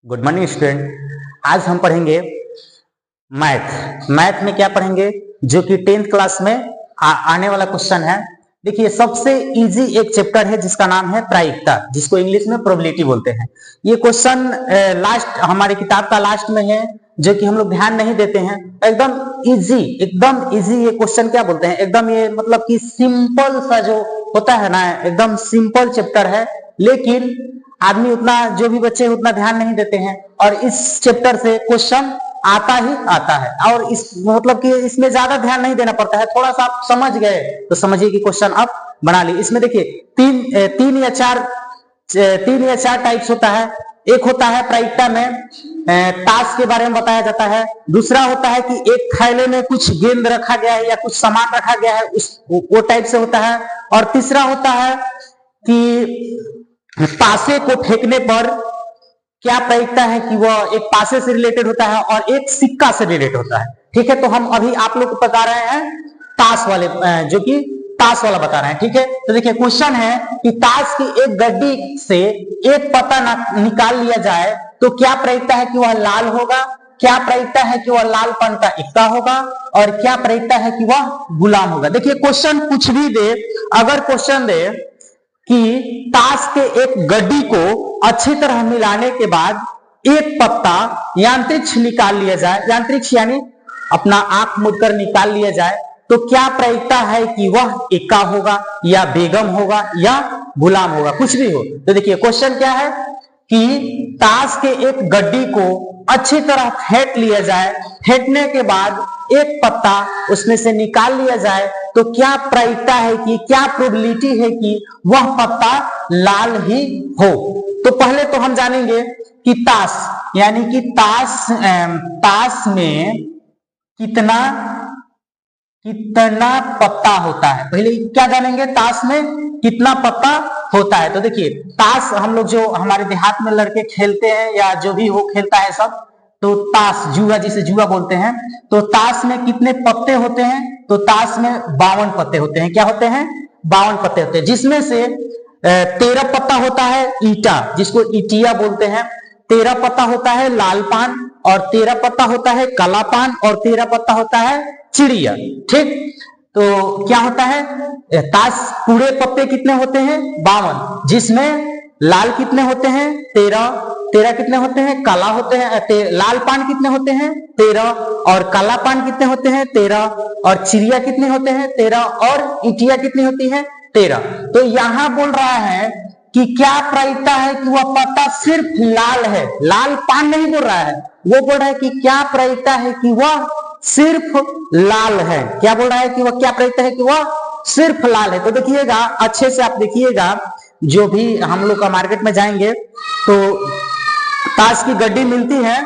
Good morning student. आज हम पढ़ेंगे मैथ में क्या पढ़ेंगे, जो कि 10th क्लास में आने वाला क्वेश्चन है। देखिए, सबसे इजी एक चैप्टर है जिसका नाम है प्रायिकता, जिसको इंग्लिश में प्रोबेबिलिटी बोलते हैं। ये क्वेश्चन लास्ट हमारी किताब का लास्ट में है, जो कि हम लोग ध्यान नहीं देते हैं। एकदम इजी ये क्वेश्चन क्या बोलते हैं, एकदम ये मतलब कि सिंपल सा जो होता है ना, एकदम सिंपल चैप्टर है, लेकिन आदमी उतना, जो भी बच्चे उतना ध्यान नहीं देते हैं, और इस चैप्टर से क्वेश्चन आता ही आता है। और इस मतलब कि इसमें ज्यादा ध्यान नहीं देना पड़ता है, थोड़ा सा आप समझ गए तो समझिए कि क्वेश्चन आप बना ली। इसमें देखिए तीन या चार टाइप्स होता है। एक होता है प्रायिकता में ताश के बारे में बताया जाता है। दूसरा होता है कि एक थैले में कुछ गेंद रखा गया है या कुछ सामान रखा गया है, वो टाइप से होता है। और तीसरा होता है कि पासे को फेंकने पर क्या प्रायिकता है कि वह एक पासे से रिलेटेड होता है और एक सिक्का से रिलेटेड होता है। ठीक है, तो हम अभी आप लोग को बता रहे हैं ताश वाले, जो कि ताश वाला बता रहे हैं। ठीक है, तो देखिए क्वेश्चन है कि ताश की एक गड्डी से एक पत्ता निकाल लिया जाए तो क्या प्रायिकता है कि वह लाल होगा, क्या प्रायिकता है कि वह लालपन का इक्का होगा, और क्या प्रायिकता है कि वह गुलाम होगा। देखिए क्वेश्चन कुछ भी दे, अगर क्वेश्चन दे कि ताश के एक गड्डी को अच्छी तरह मिलाने के बाद एक पत्ता यांत्रिक्ष निकाल लिया जाए, यांत्रिक्ष यानी अपना आंख मूंदकर निकाल लिया जाए, तो क्या प्रायिकता है कि वह इक्का होगा या बेगम होगा या गुलाम होगा, कुछ भी हो। तो देखिए क्वेश्चन क्या है कि ताश के एक गड्डी को अच्छी तरह फेंट लिया जाए, फेंटने के बाद एक पत्ता उसमें से निकाल लिया जाए, तो क्या प्रायिकता है कि, क्या प्रोबेबिलिटी है कि वह पत्ता लाल ही हो। तो पहले तो हम जानेंगे कि ताश यानी कि ताश में कितना पत्ता होता है। पहले क्या जानेंगे, ताश में कितना पत्ता होता है। तो देखिए ताश हम लोग जो हमारे देहात में लड़के खेलते हैं या जो भी हो खेलता है सब, तो ताश जुआ, जिसे जुआ बोलते हैं, तो ताश में कितने पत्ते होते हैं, तो ताश में 52 पत्ते होते हैं। क्या होते हैं? 52 पत्ते होते हैं, जिसमें से 13 पत्ता होता है ईटा, जिसको इटिया बोलते हैं। 13 पत्ता होता है लाल पान, और 13 पत्ता होता है काला पान, और 13 पत्ता होता है चिड़िया। ठीक, तो क्या होता है, ताश पूरे पत्ते कितने होते हैं? 52, जिसमें लाल कितने होते हैं? 13 कितने होते हैं? काला होते हैं। लाल पान कितने होते हैं? 13, और काला पान कितने होते हैं? 13, और चिड़िया कितने होते हैं? 13, और इटिया कितनी होती है? 13। तो यहां बोल रहा है कि क्या प्रायिकता है कि वह पत्ता सिर्फ लाल है, लाल पान नहीं बोल रहा है, वो बोल रहा है कि क्या प्रायिकता है कि वह सिर्फ लाल है। क्या बोल रहा है कि वह क्या प्रायिकता है कि वह सिर्फ लाल है। तो देखिएगा अच्छे से, आप देखिएगा, जो भी हम लोग का मार्केट में जाएंगे तो ताश की गड्डी मिलती है,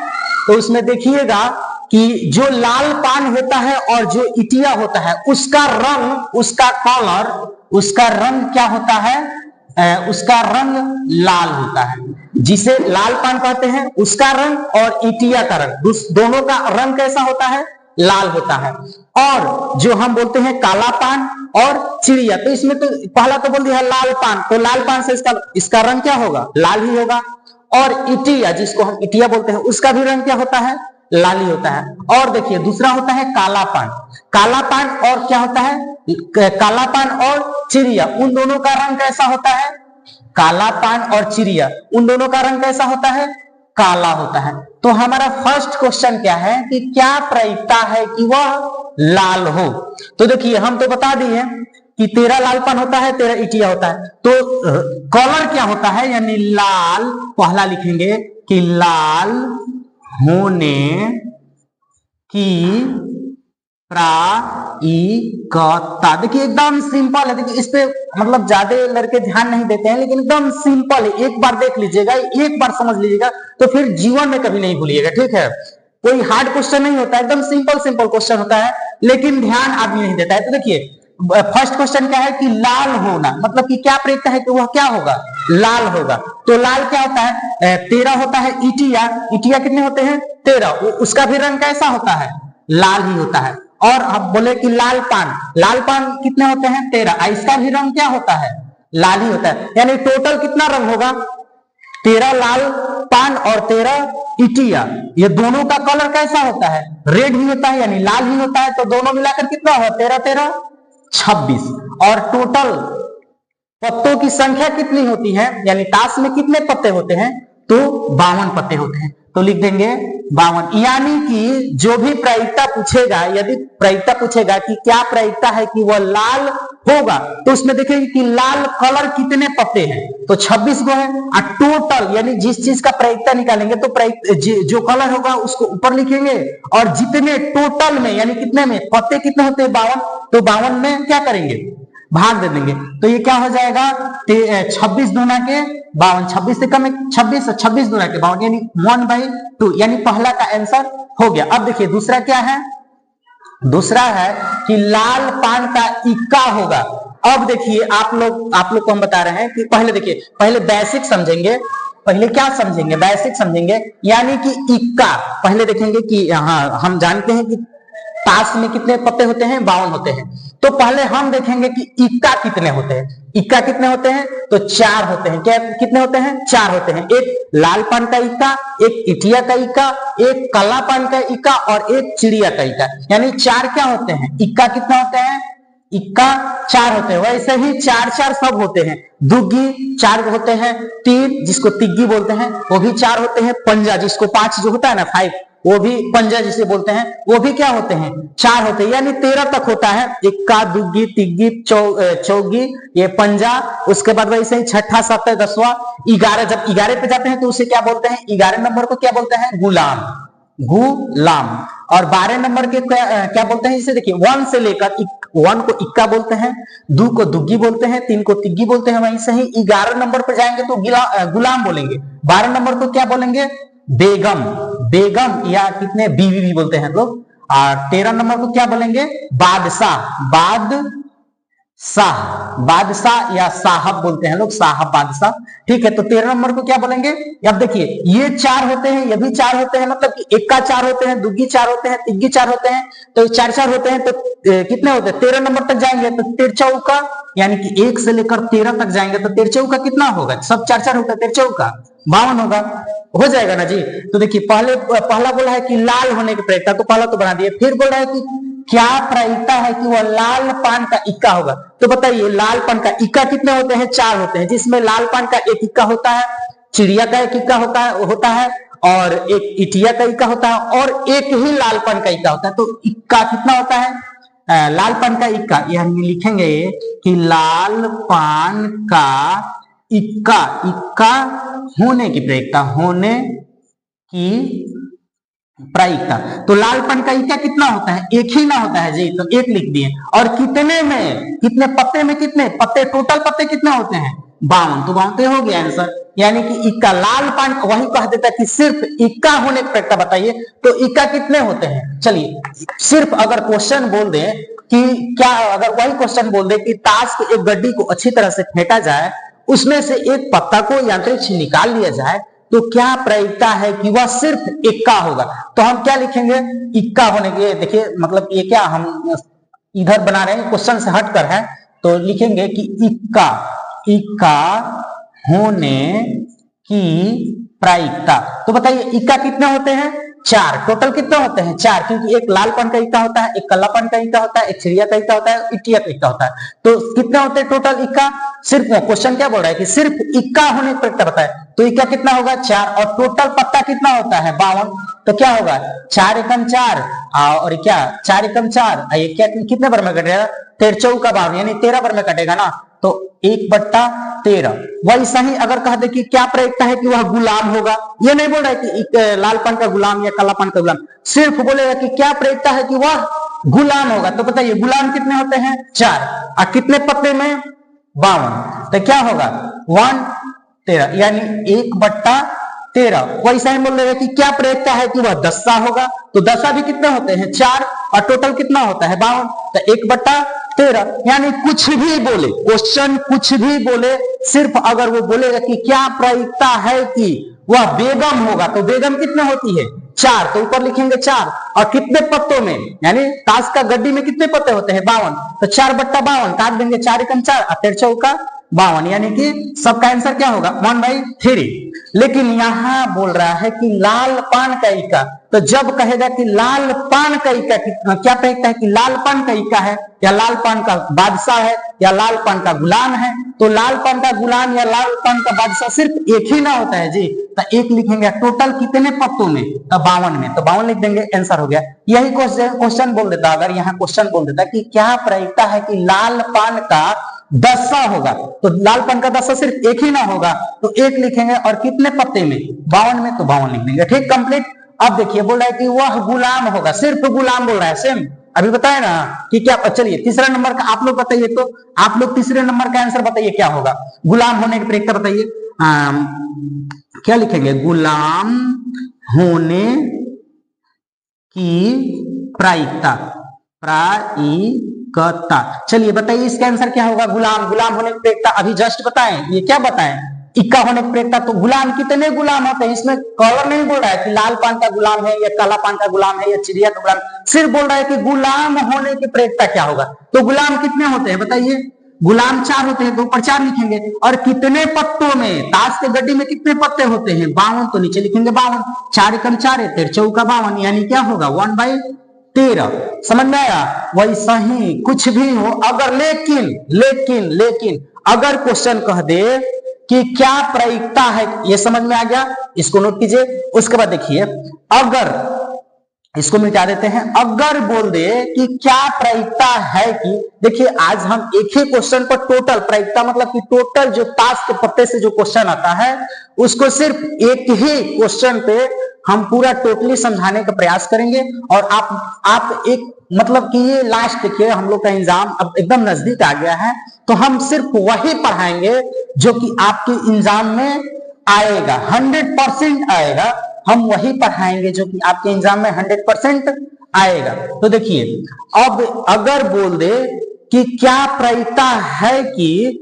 तो उसमें देखिएगा कि जो लाल पान होता है और जो इटिया होता है, उसका रंग, उसका कलर, उसका रंग क्या होता है? उसका रंग लाल होता है। जिसे लाल पान कहते हैं उसका रंग और इटिया का रंग, दोनों का रंग कैसा होता है? लाल होता है। और जो हम बोलते हैं काला पान और चिड़िया, तो इसमें तो पहला तो बोल दिया लाल पान, तो लाल पान से इसका रंग क्या होगा? लाल ही होगा। और इटिया, जिसको हम इटिया बोलते हैं, उसका भी रंग क्या होता है? लाल ही होता है। और देखिए दूसरा होता है काला पान। काला पान और क्या होता है? काला पान और चिड़िया, उन दोनों का रंग कैसा होता है? काला पान और चिड़िया, उन दोनों का रंग कैसा होता है? काला होता है। तो हमारा फर्स्ट क्वेश्चन क्या है कि क्या प्रायिकता है कि वह लाल हो। तो देखिए हम तो बता दिए कि 13 लालपन होता है, 13 इटिया होता है। तो कलर क्या होता है, यानी लाल, पहला लिखेंगे कि लाल होने की प्रायिकता। देखिए एकदम सिंपल है। देखिए इस पे मतलब ज्यादा लड़के ध्यान नहीं देते हैं, लेकिन एकदम सिंपल है। एक बार देख लीजिएगा, एक बार समझ लीजिएगा, तो फिर जीवन में कभी नहीं भूलिएगा। ठीक है, कोई हार्ड क्वेश्चन नहीं होता है, एकदम सिंपल क्वेश्चन होता है, लेकिन ध्यान आदमी नहीं देता है। तो देखिए फर्स्ट क्वेश्चन क्या है कि लाल होना, मतलब कि क्या प्रायिकता है कि वह क्या होगा? लाल होगा। तो लाल क्या होता है? 13 होता है इटिया। इटिया कितने होते हैं? 13। उसका भी रंग कैसा होता है? लाल ही होता है। और अब बोले कि लाल पान कितने होते हैं? 13। इसका भी रंग क्या होता है? लाल ही होता है। यानी टोटल कितना रंग होगा? 13 लाल पान और 13 इटिया, ये दोनों का कलर कैसा होता है? रेड ही होता है, यानी लाल ही होता है। तो दोनों मिलाकर कितना हुआ? 13 13 26। और टोटल पत्तों की संख्या कितनी होती है, यानी ताश में कितने पत्ते होते हैं? तो 52 पत्ते होते हैं। तो लिख देंगे 52। यानी कि जो भी प्रायिकता पूछेगा, यदि प्रायिकता पूछेगा कि क्या प्रायिकता है कि वह लाल होगा, तो उसमें देखेंगे कि लाल कलर कितने पत्ते हैं, तो 26 को है। और टोटल यानी जिस चीज का प्रायिकता निकालेंगे तो जो कलर होगा उसको ऊपर लिखेंगे, और जितने टोटल में यानी कितने में पत्ते कितने होते हैं? 52। तो 52 में क्या करेंगे? भाग दे देंगे। तो ये क्या हो जाएगा? 26 दूना के 52, 26 से कम है 26, 26 दूना के 52 यानी 1/2, यानी पहला का आंसर हो गया। अब देखिए दूसरा क्या है? दूसरा है कि लाल पान का इक्का होगा। अब देखिए आप लोग को हम बता रहे हैं कि पहले देखिए, पहले बेसिक समझेंगे। पहले क्या समझेंगे? बेसिक समझेंगे, यानी कि इक्का। पहले देखेंगे कि यहाँ हम जानते हैं कि ताश में कितने पत्ते होते हैं? 52 होते हैं। तो पहले हम देखेंगे कि इक्का कितने होते हैं। इक्का कितने होते हैं? तो 4 होते हैं। क्या कितने होते हैं? 4 होते हैं। एक लाल पान का इक्का, एक इटिया का इक्का, एक काला पान का इक्का और एक चिड़िया का इक्का, यानी 4 क्या होते हैं? इक्का कितना होते हैं? इक्का 4 होते हैं। वैसे ही 4 4 सब होते हैं। दुग्गी 4 होते हैं, तीर जिसको तिग्गी बोलते हैं वो भी 4 होते हैं, पंजा जिसको 5 जो होता है ना 5, वो भी पंजा जिसे बोलते हैं वो भी क्या होते हैं? 4 होते हैं। यानी 13 तक होता है। इक्का, दुग्गी, तिग्गी, चौगी, ये पंजा। उसके बाद वैसे ही छठा, सातवां, 10वां, 11। जब 11 पे जाते हैं तो उसे क्या बोलते हैं? 11 नंबर को क्या बोलते हैं? गुलाम, गुलाम। और 12 नंबर के क्या बोलते हैं? इसे देखिए 1 से लेकर 1 को इक्का बोलते हैं, 2 को दुग्गी बोलते हैं, 3 को तिग्गी बोलते हैं। वहीं से ही 11 नंबर पर जाएंगे तो गुलाम बोलेंगे। 12 नंबर को क्या बोलेंगे? बेगम, बेगम या कितने बीवी भी बोलते हैं लोग। और 13 नंबर को क्या बोलेंगे? बादशाह, बादशाह या साहब बोलते हैं लोग, साहब, बादशाह। ठीक है, तो 13 नंबर को क्या बोलेंगे? अब देखिए ये 4 होते हैं, ये भी 4 होते हैं, मतलब कि इक्का 4 होते हैं, दुग्गी 4 होते हैं, तिग्गी 4 होते हैं, तो 4 4 होते हैं। तो कितने होते हैं? 13 नंबर तक जाएंगे तो 13 चौका, यानी कि 1 से लेकर 13 तक जाएंगे तो 13 चौका कितना होगा? सब 4 4 होता है, 13 चौका 52 होगा। हो जाएगा ना जी। तो देखिए पहला बोला है कि लाल होने की प्रायिकता, तो पहला तो बना दिए। फिर बोल रहा है कि क्या प्रायिकता है कि वह लाल पान का इक्का होगा। तो बताइए लाल पान का इक्का कितने होते हैं? 4 होते हैं, जिसमें लाल पान का एक इक्का होता है, चिड़िया का एक इक्का होता है और एक इटिया का इक्का होता है और एक ही लाल पान का इक्का होता है। तो इक्का कितना होता है? लाल पान का इक्का, ये हम लिखेंगे कि लाल पान का इक्का, इक्का होने की प्रायिकता, होने की प्रायिकता। तो लाल पान का इक्का कितना होता है? एक ही ना होता है जी, तो 1 लिख दिए। और कितने में? कितने पत्ते में? कितने पत्ते? टोटल पत्ते कितने होते हैं? 52। तो 52 हो गया आंसर। यानी कि इक्का, लाल पान, वही कह देता कि सिर्फ इक्का होने की प्रायिकता बताइए, तो इक्का कितने होते हैं? चलिए सिर्फ अगर क्वेश्चन बोल दे कि क्या, अगर वही क्वेश्चन बोल दे कि ताश की एक गड्डी को अच्छी तरह से फेंका जाए, उसमें से एक पत्ता को यांत्रिक से निकाल लिया जाए, तो क्या प्रायिकता है कि वह सिर्फ इक्का होगा? तो हम क्या लिखेंगे? इक्का होने के, देखिए मतलब ये क्या हम इधर बना रहे हैं, क्वेश्चन से हटकर है, तो लिखेंगे कि इक्का, इक्का होने की प्रायिकता। तो बताइए इक्का कितने होते हैं? 4। टोटल कितने होते हैं? 4, क्योंकि एक लाल पान का इक्का होता है, एक काला पान का इक्का होता है, एक चिड़िया का इक्का होता है, इटिया का इक्का होता है। तो कितने होते हैं टोटल इक्का? सिर्फ क्वेश्चन क्या बोल रहा है कि सिर्फ इक्का होने की प्रायिकता बताए, तो इक्का कितना होगा? 4। और टोटल पत्ता कितना होता है? 52। तो क्या होगा? 4 एकम 4 और क्या 4 एकम 4, ये क्या कितने बार में कटेगा? 13 चौका 52, यानी 13 बार में कटेगा ना, तो 1/13। वैसा ही अगर कह दे कि क्या प्रायिकता है कि वह गुलाम होगा, ये नहीं बोल रहा है कि लाल पान का गुलाम या काला पान का गुलाम, सिर्फ बोलेगा कि क्या प्रायिकता है कि वह गुलाम होगा। तो बताइए गुलाम कितने होते हैं? 4। और कितने पत्ते में? 52। तो क्या होगा? 1/13, यानी 1/13। वैसा ही बोल देगा कि क्या प्रायिकता है कि वह दस्सा होगा, तो दस्सा भी कितने होते हैं? 4। और टोटल कितना होता है? 52। तो 1/13, यानी कुछ भी बोले, क्वेश्चन कुछ भी बोले, सिर्फ अगर वो बोलेगा कि क्या प्रायिकता है कि वह बेगम होगा, तो बेगम कितने होती है? 4। तो ऊपर लिखेंगे 4। और कितने पत्तों में, यानी ताश का गड्डी में कितने पत्ते होते हैं? 52। तो 4/52 काट देंगे, 4 एकम 4 और 13 चौका 52, यानी कि सबका आंसर क्या होगा 1/3। लेकिन यहां बोल रहा है कि लाल पान का इक्का, तो जब कहेगा कि लाल पान का इक्का, क्या प्रयुक्त है कि लाल पान का इक्का है या लाल पान का बादशाह है या लाल पान का गुलाम है, तो लाल पान का गुलाम या लाल पान का बादशाह सिर्फ एक ही ना होता है जी, तो एक लिखेंगे। टोटल कितने पत्तों में, तो 52 में, तो 52 लिख देंगे, आंसर हो गया। यही क्वेश्चन बोल देता, अगर यहाँ क्वेश्चन बोल देता कि क्या प्रयुक्ता है कि लाल पान का दस्सा होगा, तो लाल पान का दस्सा सिर्फ एक ही ना होगा, तो एक लिखेंगे। और कितने पत्ते में, 52 में, तो 52 लिख देंगे। ठीक, कंप्लीट। अब देखिए बोल रहा है कि वह गुलाम होगा, सिर्फ गुलाम बोल रहा है, सेम अभी बताया ना कि क्या। चलिए तीसरा नंबर का आप लोग बताइए, तो आप लोग तीसरे नंबर का आंसर बताइए क्या होगा, गुलाम होने की प्रयुक्ता बताइए। क्या लिखेंगे, गुलाम होने की प्रायिकता, प्रायिकता। चलिए बताइए इसका आंसर क्या होगा, गुलाम, गुलाम होने की प्रायिकता अभी जस्ट बताएं, ये क्या बताएं, इक्का होने की प्रायिकता। तो गुलाम, कितने गुलाम होते हैं, इसमें कलर नहीं बोल रहा है कि लाल पान का गुलाम है या काला पान का गुलाम है या चिड़िया का गुलाम, सिर्फ बोल रहा है कि गुलाम होने की प्रायिकता क्या होगा। तो गुलाम कितने होते हैं बताइए, गुलाम 4 होते हैं, 2 पर 4 लिखेंगे। और कितने पत्तों में, ताश के गड्डी में कितने पत्ते होते हैं, 52, तो नीचे लिखेंगे 52, 4 एकम 4 है, 13 चौका 52, यानी क्या होगा 1/13। समझ में आया। वैसा ही कुछ भी हो, अगर लेकिन अगर क्वेश्चन कह दे कि क्या प्रायिकता है, ये समझ में आ गया, इसको नोट कीजिए। उसके बाद देखिए, अगर इसको मिटा देते हैं, अगर बोल दे कि क्या प्रायिकता है कि, देखिए आज हम एक ही क्वेश्चन पर टोटल प्रायिकता, मतलब कि टोटल जो ताश के पत्ते से जो क्वेश्चन आता है उसको सिर्फ एक ही क्वेश्चन पे हम पूरा टोटली समझाने का प्रयास करेंगे। और आप एक मतलब कि ये लास्ट देखिए, हम लोग का एग्जाम अब एकदम नजदीक आ गया है, तो हम सिर्फ वही पढ़ाएंगे जो कि आपके एग्जाम में आएगा, 100% आएगा, हम वही पढ़ाएंगे जो कि आपके एग्जाम में 100% आएगा। तो देखिए, अब अगर बोल दे कि क्या प्रायिकता है कि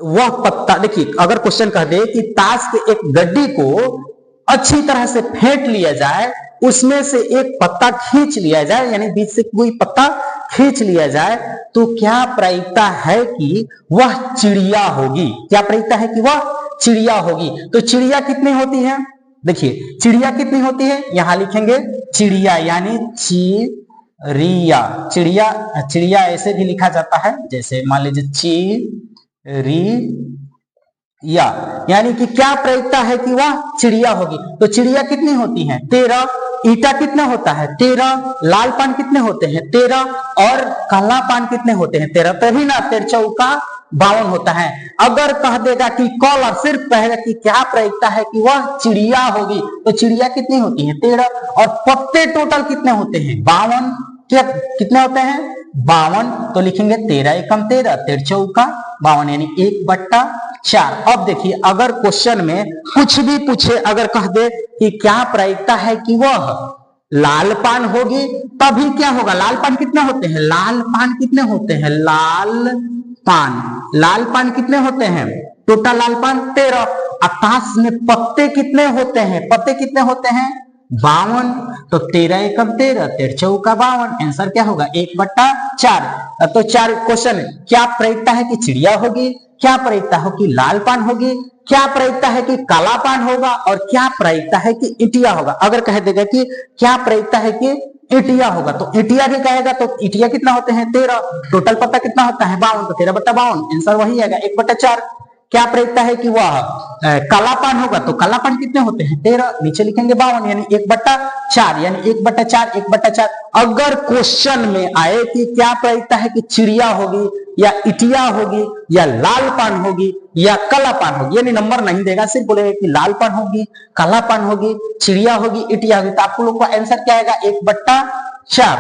वह पत्ता, देखिए अगर क्वेश्चन कह दे कि ताश के एक गड्डी को अच्छी तरह से फेंट लिया जाए, उसमें से एक पत्ता खींच लिया जाए, यानी बीच से कोई पत्ता खींच लिया जाए, तो क्या प्रायिकता है कि वह चिड़िया होगी, क्या प्रायिकता है कि वह चिड़िया होगी। तो चिड़िया कितनी होती है, देखिए चिड़िया कितनी होती है, यहां लिखेंगे चिड़िया, यानी चिड़िया, चिड़िया, चिड़िया ऐसे भी लिखा जाता है, जैसे मान लीजिए चिड़िया, यानी कि क्या प्रायिकता है कि वह चिड़िया होगी। तो चिड़िया कितनी होती है 13, ईटा कितना होता है 13, लाल पान कितने होते हैं 13, और काला पान कितने होते हैं 13, तभी ना 13 चौका 52 होता है। अगर कह देगा कि कॉलर, सिर्फ कहेगा कि क्या प्रायिकता है कि वह चिड़िया होगी, तो चिड़िया कितनी होती है 13, और पत्ते टोटल कितने होते हैं 52, क्या कितने होते हैं 52, तो लिखेंगे 13 एकम 13, 13 चौका 52, यानी 1/4। अब देखिए, अगर क्वेश्चन में कुछ भी पूछे, अगर कह दे कि क्या प्रायिकता है कि वह लाल पान होगी, तभी क्या होगा, लाल पान कितने होते हैं, लाल पान कितने होते हैं, लाल पान कितने होते हैं, टोटल लाल पान 13। ताश में पत्ते कितने होते हैं, पत्ते कितने होते हैं 52, तो 13 एकम 13, 13 चौका 52, आंसर क्या होगा 1/4। तो 4 क्वेश्चन, क्या प्रायिकता है कि चिड़िया होगी, क्या प्रायिकता हो कि लाल पान होगी, क्या प्रायिकता है कि काला पान होगा, और क्या प्रायिकता है कि इटिया होगा। अगर कह देगा कि क्या प्रायिकता है कि इटिया होगा, तो इटिया भी कहेगा, तो इटिया कितना होते हैं 13, टोटल पत्ता कितना होता है 52, तो 13/52, आंसर वही आएगा 1/4। क्या प्रायिकता है कि वह काला पान होगा, तो काला पान कितने होते हैं 13, नीचे लिखेंगे 52, यानी 1/4, यानी 1/4। अगर क्वेश्चन में आए कि क्या प्रायिकता है कि चिड़िया होगी या इटिया होगी या लाल पान होगी या काला पान होगी, यानी नंबर नहीं देगा, सिर्फ बोलेगा कि लाल पान होगी, काला पान होगी, चिड़िया होगी, इटिया होगी, तो आप लोग का आंसर क्या आएगा 1/4।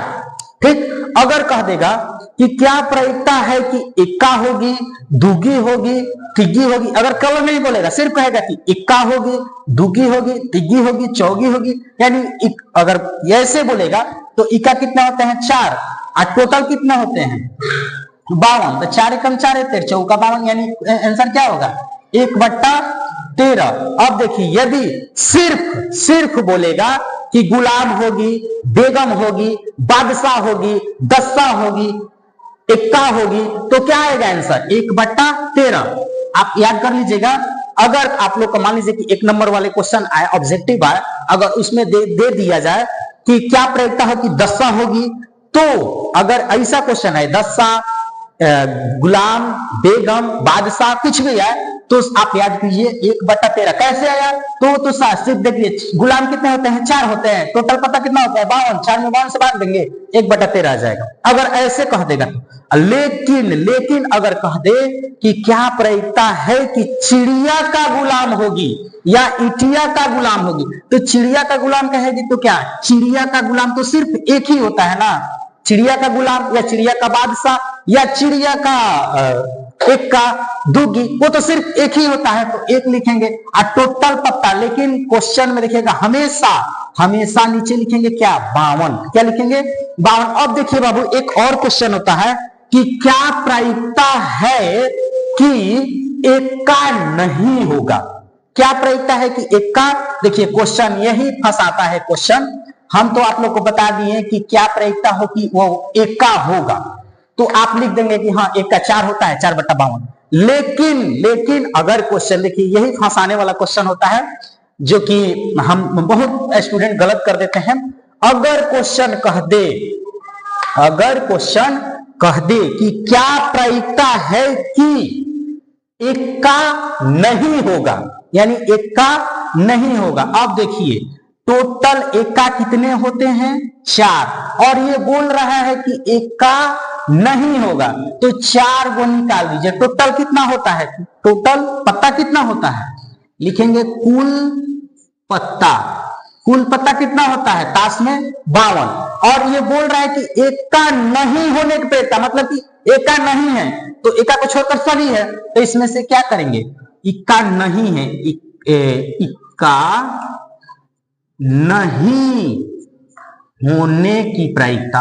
ठीक। अगर कह देगा कि क्या प्रायिकता है कि इक्का होगी, दुगी होगी, तिग्गी होगी, अगर कलर नहीं बोलेगा, सिर्फ कहेगा कि इक्का होगी, दुगी होगी, तिग्गी होगी, चौगी होगी, यानी अगर ऐसे बोलेगा तो इक्का कितना होते हैं 4, और टोटल कितना होते हैं 52, तो 4 एकम 4 है, 13 चौका 52, यानी आंसर क्या होगा 1/13। अब देखिए, यदि सिर्फ बोलेगा कि गुलाम होगी, बेगम होगी, बादशाह होगी, दस्सा होगी, इक्का होगी तो क्या आएगा आंसर 1/13। आप याद कर लीजिएगा, अगर आप लोग को मान लीजिए कि 1 नंबर वाले क्वेश्चन आए, ऑब्जेक्टिव आए, अगर उसमें दे दिया जाए कि क्या प्रायिकता है कि दस्सा होगी, तो अगर ऐसा क्वेश्चन है दस्सा, गुलाम, बेगम, बादशाह, कुछ भी आए तो आप याद कीजिए 1/13 कैसे आया, तो सिर्फ देखिए गुलाम कितने होते हैं, 4 होते हैं, टोटल पता कितना होता है 52, 4 में 52 से बांट देंगे 1/13 आ जाएगा, अगर ऐसे कह देगा तो। लेकिन अगर कह दे कि क्या प्रायिकता है कि चिड़िया का गुलाम होगी या इटिया का गुलाम होगी, तो चिड़िया का गुलाम कहेगी तो क्या, चिड़िया का गुलाम तो सिर्फ एक ही होता है ना, चिड़िया का गुलाम या चिड़िया का बादशाह या चिड़िया का एक का दूगी, वो तो सिर्फ एक ही होता है, तो एक लिखेंगे। और टोटल पत्ता, लेकिन क्वेश्चन में देखिएगा हमेशा नीचे लिखेंगे क्या 52, क्या लिखेंगे 52। अब देखिए बाबू एक और क्वेश्चन होता है कि क्या प्रायिकता है कि इक्का नहीं होगा, क्या प्रायिकता है कि इक्का, देखिए क्वेश्चन यही फंसाता है क्वेश्चन। हम तो आप लोग को बता दिए कि क्या प्रायिकता हो कि वो इक्का होगा, तो आप लिख देंगे कि हाँ 1 का 4 होता है 4/52। लेकिन अगर क्वेश्चन देखिए यही फंसाने वाला क्वेश्चन होता है जो कि हम बहुत स्टूडेंट गलत कर देते हैं। अगर क्वेश्चन कह दे कि क्या प्रायिकता है कि इक्का नहीं होगा, यानी इक्का नहीं होगा। अब देखिए टोटल इक्का कितने होते हैं 4, और ये बोल रहा है कि इक्का नहीं होगा, तो 4 को निकाल दीजिए, टोटल कितना होता है, टोटल पत्ता कितना होता है, लिखेंगे कुल पत्ता कितना होता है ताश में 52, और ये बोल रहा है कि इक्का नहीं होने की प्रायिकता, मतलब कि इक्का नहीं है तो इक्का को छोड़कर सभी है, तो इसमें से क्या करेंगे, इक्का नहीं है, इक्का नहीं होने की प्रायिकता,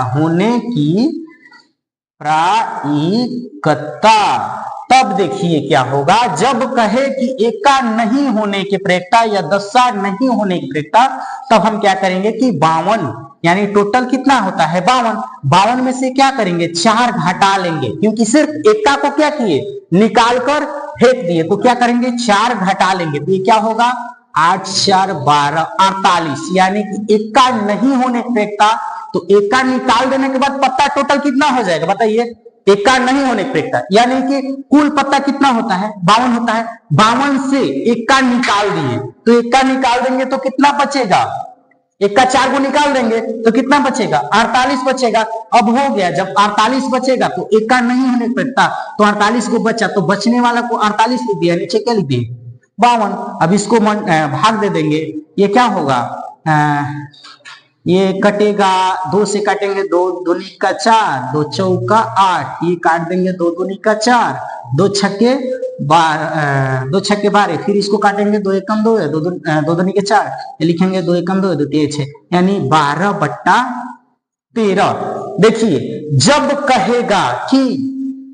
तब देखिए क्या होगा, जब कहे कि इक्का नहीं होने की प्रायिकता या दस्सा नहीं होने की प्रायिकता, तब हम क्या करेंगे कि 52, यानी टोटल कितना होता है 52 में से क्या करेंगे 4 घटा लेंगे, क्योंकि सिर्फ इक्का को क्या किए निकाल कर फेंक दिए, तो क्या करेंगे 4 घटा लेंगे, तो ये क्या होगा 8 4 12 48, यानी कि इक्का नहीं होने की प्रायिकता, तो इक्का निकाल देने के बाद पत्ता टोटल कितना हो जाएगा बताइए, इक्का नहीं होने की प्रायिकता, यानी कि कुल पत्ता कितना होता है 52 होता है, 52 से इक्का निकाल दिए, तो इक्का निकाल देंगे तो कितना बचेगा, इक्का 4 को निकाल देंगे तो कितना बचेगा 48 बचेगा। अब हो गया, जब 48 बचेगा तो इक्का नहीं होने की प्रायिकता, तो 48 को बचा, तो बचने वाला को 48 लिख दिया, नीचे क्या लिख दिए 52। अब इसको भाग दे देंगे, ये क्या होगा, ये कटेगा, 2 से काटेंगे 2 दूनी का 4, 2 चौका 8, ये काट देंगे 2 दूनी का 4, 2 छक्के 12, फिर इसको काटेंगे 2 एकम 2 है, 2 दूनी के 4, ये लिखेंगे 2 एकम 2 2 3 6, यानी 12/13। देखिए जब कहेगा कि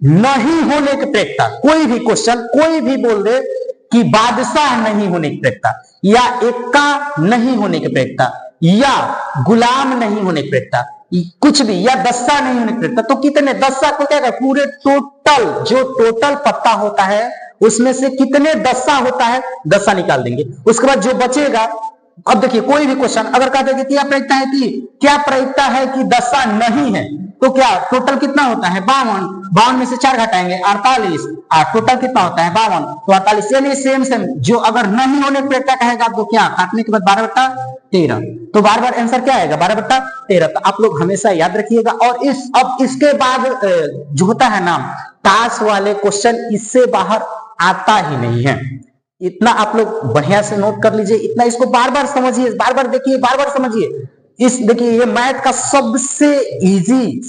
नहीं होने की प्रायिकता, कोई भी क्वेश्चन कोई भी बोल दे कि बादशाह नहीं होने की प्रायिकता या इक्का नहीं होने की प्रायिकता या गुलाम नहीं होने की प्रायिकता, कुछ भी, या दस्सा नहीं होने की प्रायिकता, तो कितने दस्सा को क्या कर, पूरे टोटल पत्ता होता है उसमें से कितने दस्सा होता है, दस्सा निकाल देंगे। उसके बाद जो बचेगा, अब देखिए कोई भी क्वेश्चन अगर कहते हैं कि क्या प्रायिकता है कि दस्सा नहीं है, तो क्या टोटल कितना होता है 52 में से 4 घटाएंगे 48, टोटल कितना होता है 52, तो 48, यानी सेम जो अगर नहीं होने की प्रायिकता कहेगा तो क्या काटने के बाद 12/13, तो बार आंसर क्या आएगा 12/13। तो आप लोग हमेशा याद रखिएगा। और अब इसके बाद जो होता है ना ताश वाले क्वेश्चन, इससे बाहर आता ही नहीं है, इतना आप लोग बढ़िया से नोट कर लीजिए, इतना इसको बार समझिए, बार देखिए, बार समझिए। इस देखिए ये मैथ का सबसे इजी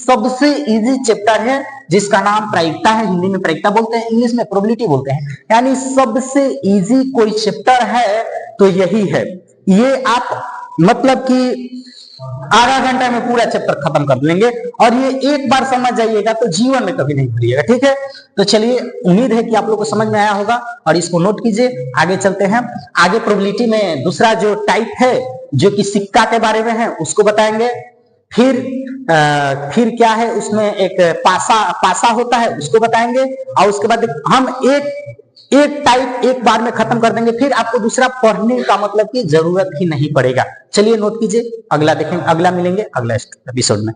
चैप्टर है जिसका नाम प्रायिकता है, हिंदी में प्रायिकता बोलते हैं, इंग्लिश में प्रोबेबिलिटी बोलते हैं, यानी सबसे इजी कोई चैप्टर है तो यही है। ये आप मतलब कि आधा घंटा में पूरा चैप्टर खत्म कर लेंगे, और ये एक बार समझ जाइएगा तो जीवन में कभी नहीं भूलिएगा, ठीक है। तो चलिए, उम्मीद है कि आप लोग को समझ में आया होगा, और इसको नोट कीजिए। आगे चलते हैं, आगे प्रोबेबिलिटी में दूसरा जो टाइप है जो कि सिक्का के बारे में है उसको बताएंगे, फिर क्या है उसमें एक पासा होता है, उसको बताएंगे। और उसके बाद हम एक टाइप एक बार में खत्म कर देंगे, फिर आपको दूसरा पढ़ने का मतलब की जरूरत ही नहीं पड़ेगा। चलिए नोट कीजिए, अगला देखेंगे, अगला मिलेंगे अगला एपिसोड में।